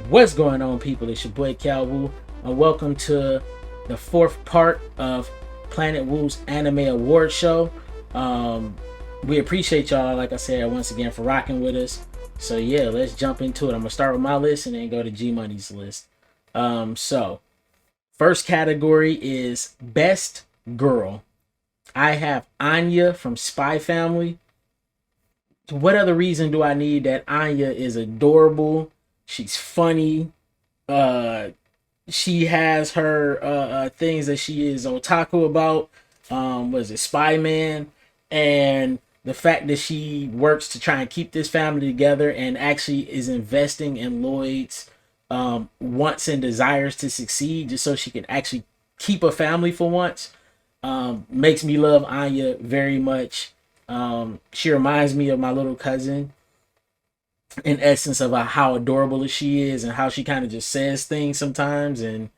What's going on, people? It's your boy Calwu, and welcome to the fourth part of planetwu's Anime Award Show. We appreciate y'all, like I said, once again for rocking with us. So yeah, let's jump into it. I'm gonna start with my list and then go to G Money's list. So first category is Best Girl. I have Anya from Spy Family. What other reason do I need that? Anya is adorable. She's funny. Uh, she has her things that she is otaku about. Was it Spy Man? And the fact that she works to try and keep this family together and actually is investing in Lloyd's wants and desires to succeed just so she can actually keep a family for once. Makes me love Anya very much. She reminds me of my little cousin in essence of how adorable she is and how she kind of just says things sometimes, and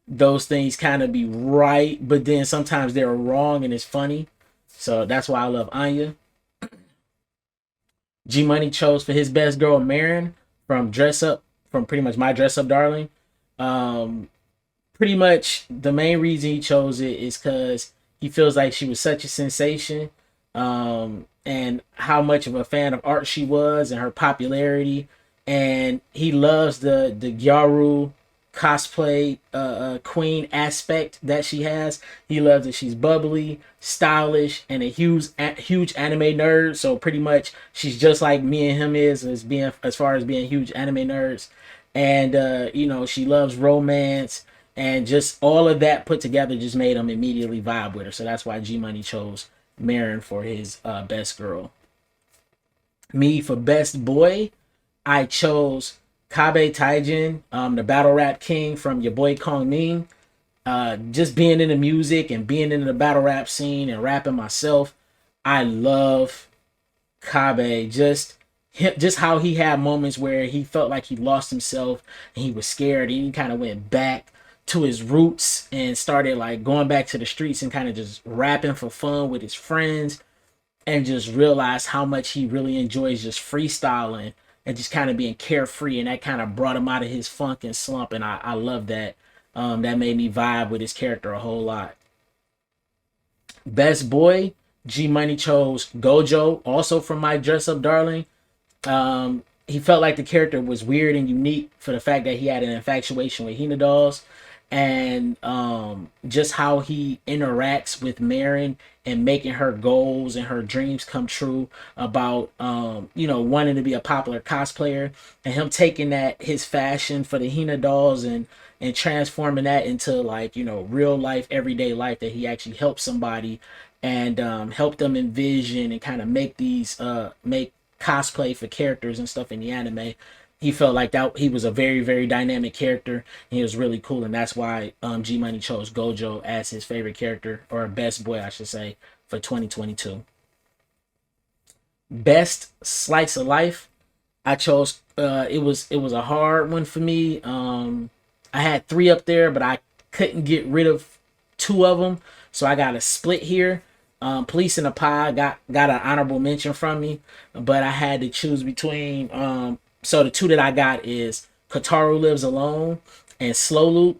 those things kind of be right, but then sometimes they're wrong and it's funny. So that's why I love Anya. G Money chose for his best girl Marin from Dress Up, from pretty much My Dress Up Darling. Pretty much the main reason he chose it is because he feels like she was such a sensation, and how much of a fan of art she was and her popularity. And he loves the Gyaru cosplay queen aspect that she has. He loves that she's bubbly, stylish, and a huge anime nerd. So pretty much she's just like me and him is as far as being huge anime nerds. And she loves romance, and just all of that put together just made him immediately vibe with her. So that's why G Money chose Marin for his best girl. Me for best boy, I chose Kabe Taijin, the battle rap king from your boy Kong Ming. Just being in the music and being in the battle rap scene and rapping myself, I love Kabe. Just how he had moments where he felt like he lost himself and he was scared, and he kind of went back to his roots and started like going back to the streets and kind of just rapping for fun with his friends, and just realized how much he really enjoys just freestyling and just kind of being carefree, and that kind of brought him out of his funk and slump, and I love that. That made me vibe with his character a whole lot. Best boy, G Money chose Gojo, also from My Dress Up Darling. He felt like the character was weird and unique for the fact that he had an infatuation with Hina dolls, and just how he interacts with Marin and making her goals and her dreams come true about wanting to be a popular cosplayer, and him taking that his fashion for the Hina dolls and transforming that into like real life, everyday life, that he actually helped somebody and help them envision and kind of make these make cosplay for characters and stuff in the anime. He felt like that he was a very, very dynamic character, and he was really cool, and that's why G Money chose Gojo as his favorite character, or best boy I should say, for 2022. Best slice of life, I chose it was a hard one for me. I had three up there, but I couldn't get rid of two of them, so I got a split here. Police in a Pie got an honorable mention from me, but I had to choose between so the two that I got is Kotaru Lives Alone and Slow Loop.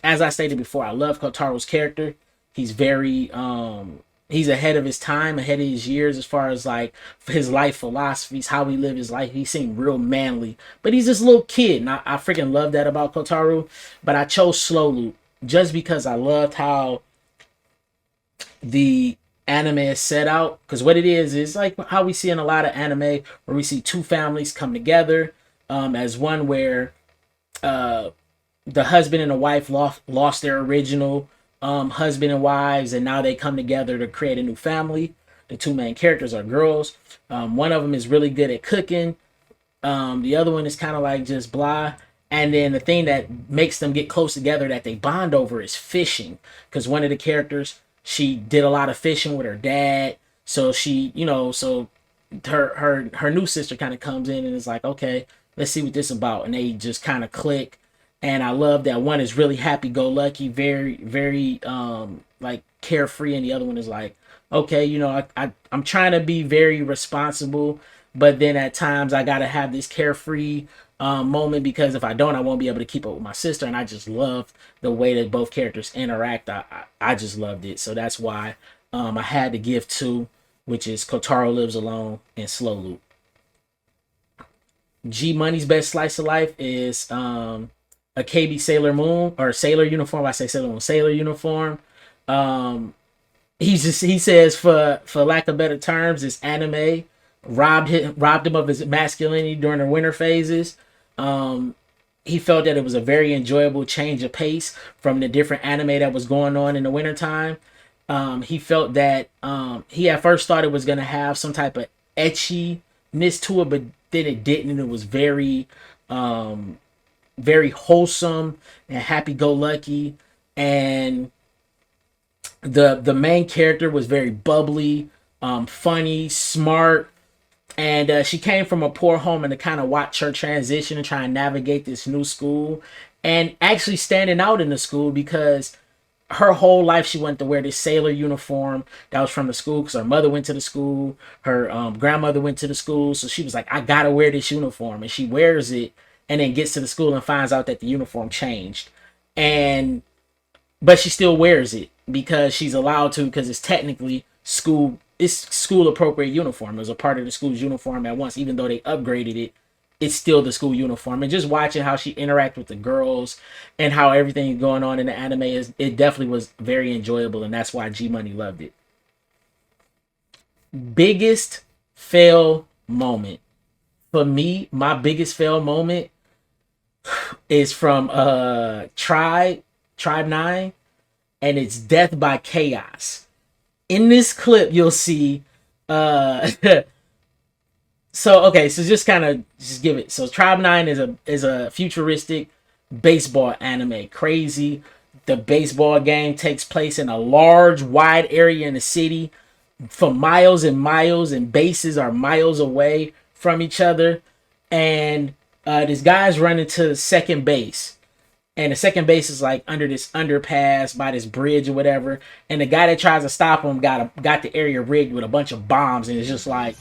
As I stated before, I love Kotaru's character. He's very he's ahead of his time, ahead of his years as far as like his life philosophies, how he lived his life. He seemed real manly, but he's this little kid, and I freaking love that about Kotaru. But I chose Slow Loop just because I loved how the anime is set out, because what it is like how we see in a lot of anime where we see two families come together as one, where the husband and the wife lost their original husband and wives, and now they come together to create a new family. The two main characters are girls. One of them is really good at cooking. The other one is kind of like just blah. And then the thing that makes them get close together, that they bond over, is fishing, because one of the characters, she did a lot of fishing with her dad. So she, so her new sister kind of comes in and is like, okay, let's see what this is about. And they just kind of click. And I love that one is really happy-go-lucky, very, very like carefree, and the other one is like, okay, I'm trying to be very responsible, but then at times I gotta have this carefree moment, because if I don't, I won't be able to keep up with my sister. And I just loved the way that both characters interact. I just loved it. So that's why I had to give two, which is Kotaro Lives Alone and Slow Loop. G Money's best slice of life is a KB Sailor Moon, or Sailor uniform. I say Sailor Moon, Sailor uniform. He says, for lack of better terms, this anime robbed him of his masculinity during the winter phases. He felt that it was a very enjoyable change of pace from the different anime that was going on in the wintertime. He felt that he at first thought it was going to have some type of etchiness to it, but then it didn't. And it was very very wholesome and happy-go-lucky. And the main character was very bubbly, funny, smart. And she came from a poor home, and to kind of watch her transition and try and navigate this new school, and actually standing out in the school, because her whole life she wanted to wear this sailor uniform that was from the school, because her mother went to the school, her grandmother went to the school, so she was like, I gotta wear this uniform. And she wears it, and then gets to the school and finds out that the uniform changed. But she still wears it because she's allowed to, because it's technically school appropriate uniform. It was a part of the school's uniform at once, even though they upgraded it. It's still the school uniform. And just watching how she interacts with the girls and how everything going on in the anime it definitely was very enjoyable, and that's why G Money loved it. Biggest fail moment. For me, my biggest fail moment is from Tribe 9, and it's Death by Chaos. In this clip, you'll see so just give it. So Tribe 9 is a futuristic baseball anime. Crazy. The baseball game takes place in a large, wide area in the city for miles and miles, and bases are miles away from each other. And this guy's running to second base. And the second base is like under this underpass by this bridge or whatever. And the guy that tries to stop him got the area rigged with a bunch of bombs. And it's just like,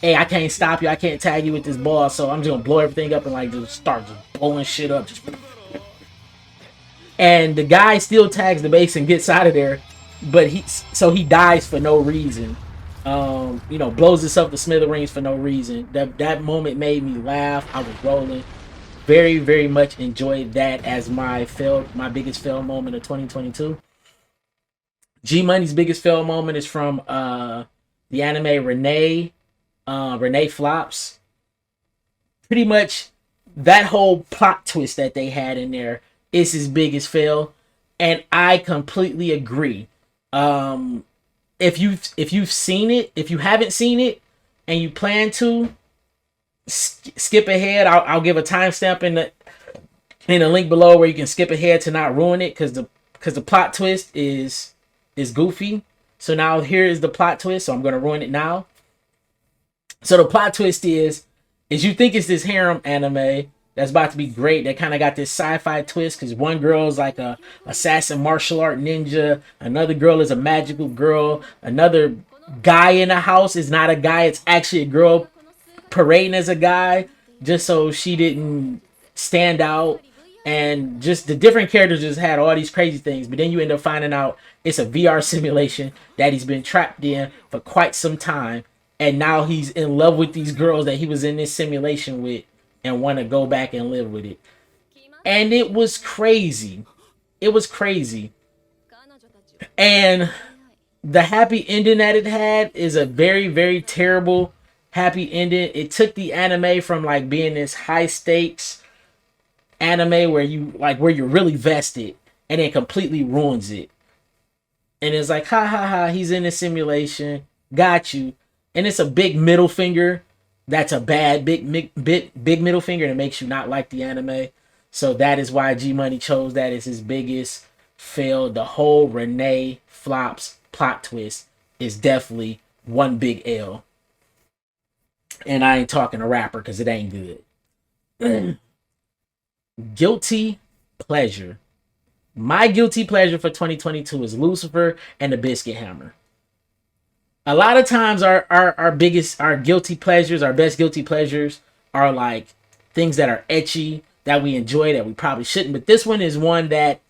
hey, I can't stop you. I can't tag you with this ball. So I'm just going to blow everything up and like just start just blowing shit up. And the guy still tags the base and gets out of there. But he dies for no reason. Blows himself to smithereens for no reason. That moment made me laugh. I was rolling. Very, very much enjoyed that as my biggest fail moment of 2022. G Money's biggest fail moment is from the anime Renee Flops. Pretty much that whole plot twist that they had in there is his biggest fail, and I completely agree. If you've seen it, if you haven't seen it and you plan to, skip ahead. I'll give a timestamp in the link below where you can skip ahead to not ruin it, because the plot twist is goofy. So now here is the plot twist. So I'm gonna ruin it now. So the plot twist is you think it's this harem anime that's about to be great. That kind of got this sci-fi twist, because one girl is like a assassin martial art ninja, another girl is a magical girl, another guy in the house is not a guy, it's actually a girl parading as a guy, just so she didn't stand out. And just the different characters just had all these crazy things, but then you end up finding out it's a VR simulation that he's been trapped in for quite some time, and now he's in love with these girls that he was in this simulation with and want to go back and live with it. And it was crazy. And the happy ending that it had is a very, very terrible happy ending. It took the anime from like being this high stakes anime where you're really vested, and it completely ruins it. And it's like, ha ha ha, he's in a simulation, got you. And it's a big middle finger. That's a bad big middle finger that makes you not like the anime. So that is why G Money chose that as his biggest fail. The whole Renee Flops plot twist is definitely one big L. And I ain't talking a rapper because it ain't good. Guilty pleasure. My guilty pleasure for 2022 is Lucifer and the Biscuit Hammer. A lot of times our best guilty pleasures are like things that are ecchi that we enjoy that we probably shouldn't. But this one is one that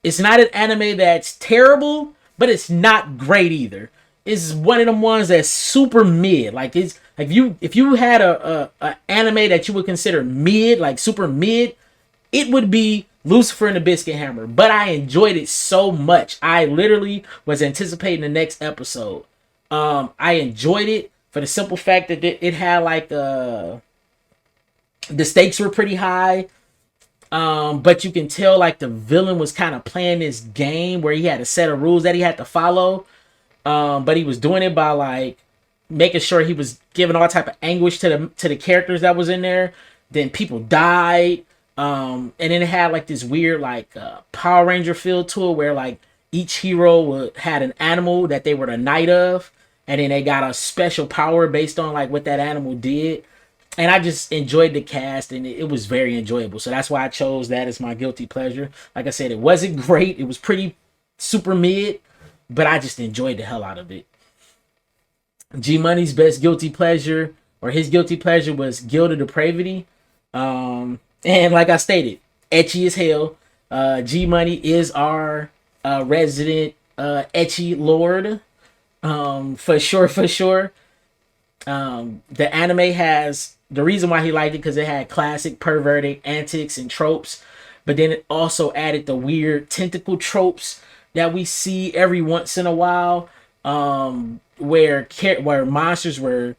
it's not an anime that's terrible, but it's not great either. It's one of them ones that's super mid. Like it's like if you had a anime that you would consider mid, like super mid, it would be Lucifer and the Biscuit Hammer. But I enjoyed it so much. I literally was anticipating the next episode. I enjoyed it for the simple fact that it had like the stakes were pretty high. But you can tell like the villain was kind of playing this game where he had a set of rules that he had to follow. But he was doing it by like making sure he was giving all type of anguish to the characters that was in there. Then people died. And then it had like this weird like Power Ranger feel to it where like each hero had an animal that they were the knight of, and then they got a special power based on like what that animal did. And I just enjoyed the cast, and it was very enjoyable. So that's why I chose that as my guilty pleasure. Like I said, it wasn't great. It was pretty super mid, but I just enjoyed the hell out of it. G Money's best guilty pleasure, or his guilty pleasure, was Guild of Depravity. And like I stated, ecchi as hell. G Money is our resident ecchi lord. For sure. The anime has the reason why he liked it because it had classic perverted antics and tropes, but then it also added the weird tentacle tropes that we see every once in a while, where monsters were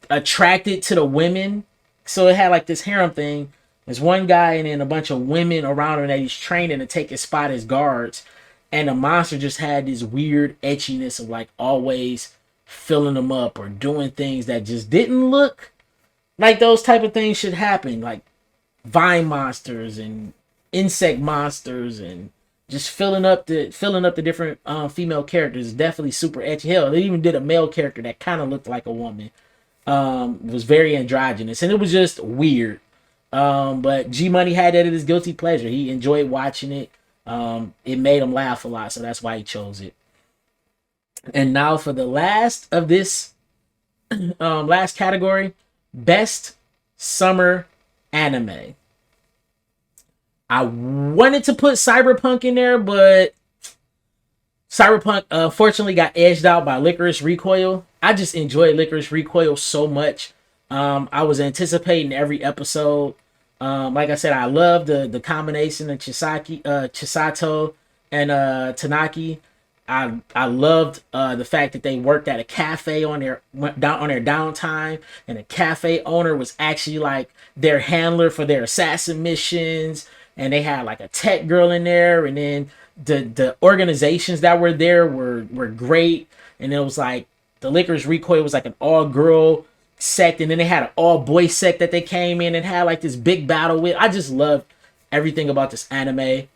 attracted to the women. So it had like this harem thing. There's one guy and then a bunch of women around him that he's training to take his spot as guards, and the monster just had this weird etchiness of like always filling them up or doing things that just didn't look like those type of things should happen, like vine monsters and insect monsters, and just filling up the different female characters is definitely super ecchi. Hell, they even did a male character that kind of looked like a woman. It was very androgynous and it was just weird. But G Money had that as his guilty pleasure. He enjoyed watching it. It made him laugh a lot, so that's why he chose it. And now for the last of this last category, best summer anime. I wanted to put Cyberpunk in there, but Cyberpunk unfortunately got edged out by Licorice Recoil. I just enjoyed Licorice Recoil so much. I was anticipating every episode. Like I said, I love the combination of Chisato and Tanaki. I loved the fact that they worked at a cafe on their downtime, and the cafe owner was actually like their handler for their assassin missions, and they had like a tech girl in there, and then the organizations that were there were great, and it was like the Licorice Recoil was like an all girl sect, and then they had an all boy sect that they came in and had like this big battle with. I just loved everything about this anime.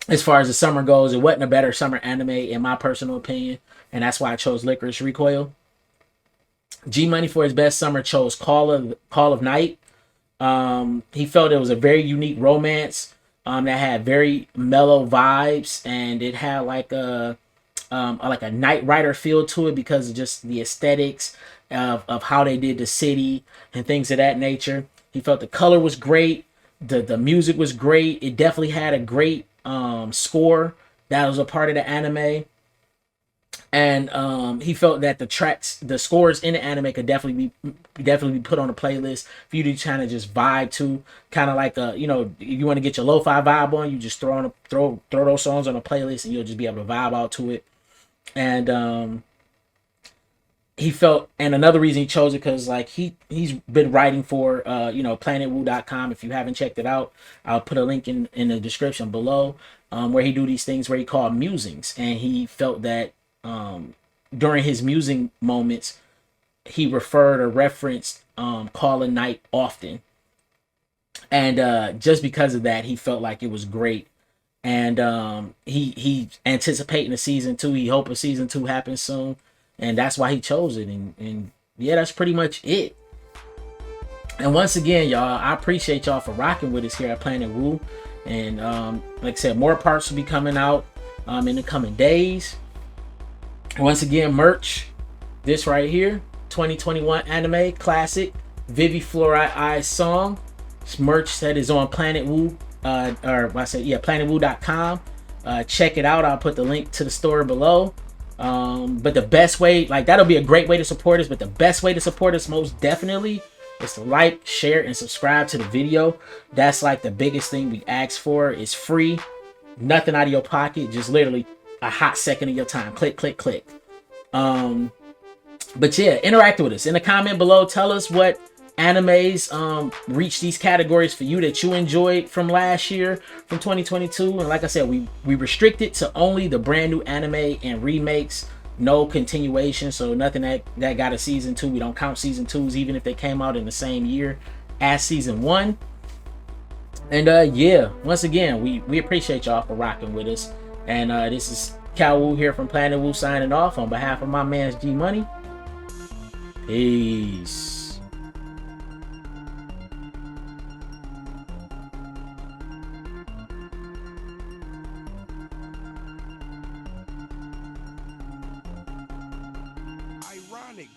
As far as the summer goes, it wasn't a better summer anime in my personal opinion, and that's why I chose Licorice Recoil. G Money for his best summer chose Call of Night. He felt it was a very unique romance that had very mellow vibes, and it had like a Knight Rider feel to it because of just the aesthetics of how they did the city and things of that nature. He felt the color was great, the music was great. It definitely had a great score that was a part of the anime, and he felt that the scores in the anime could definitely be put on a playlist for you to kind of just vibe to, kind of like if you want to get your lo-fi vibe on, you just throw those songs on a playlist and you'll just be able to vibe out to it. And he felt, and another reason he chose it because like he's been writing for planetwu.com. If you haven't checked it out, I'll put a link in the description below, where he do these things where he called musings, and he felt that during his musing moments he referred or referenced Call of Night often, and just because of that he felt like it was great. And he anticipating a season 2. He hope a season 2 happens soon, and that's why he chose it. And yeah, that's pretty much it. And once again, y'all, I appreciate y'all for rocking with us here at Planet Woo. And like I said, more parts will be coming out in the coming days. Once again, merch, this right here, 2021 anime classic Vivi Fluoride song. It's merch that is on planetwu, planetwu.com. Check it out. I'll put the link to the store below. But the best way, like, that'll be a great way to support us, but the best way to support us most definitely is to like, share, and subscribe to the video. That's like the biggest thing we ask for. It's free, nothing out of your pocket, just literally a hot second of your time. Click, click, click. But yeah, interact with us in the comment below. Tell us what animes reach these categories for you that you enjoyed from last year, from 2022. And like I said, we restrict it to only the brand new anime and remakes, no continuation. So nothing that got a season 2. We don't count season 2s even if they came out in the same year as season 1. And yeah, once again, we appreciate y'all for rocking with us. And this is Calwoo here from planetwu signing off on behalf of my man's G Money. Peace. Ironic.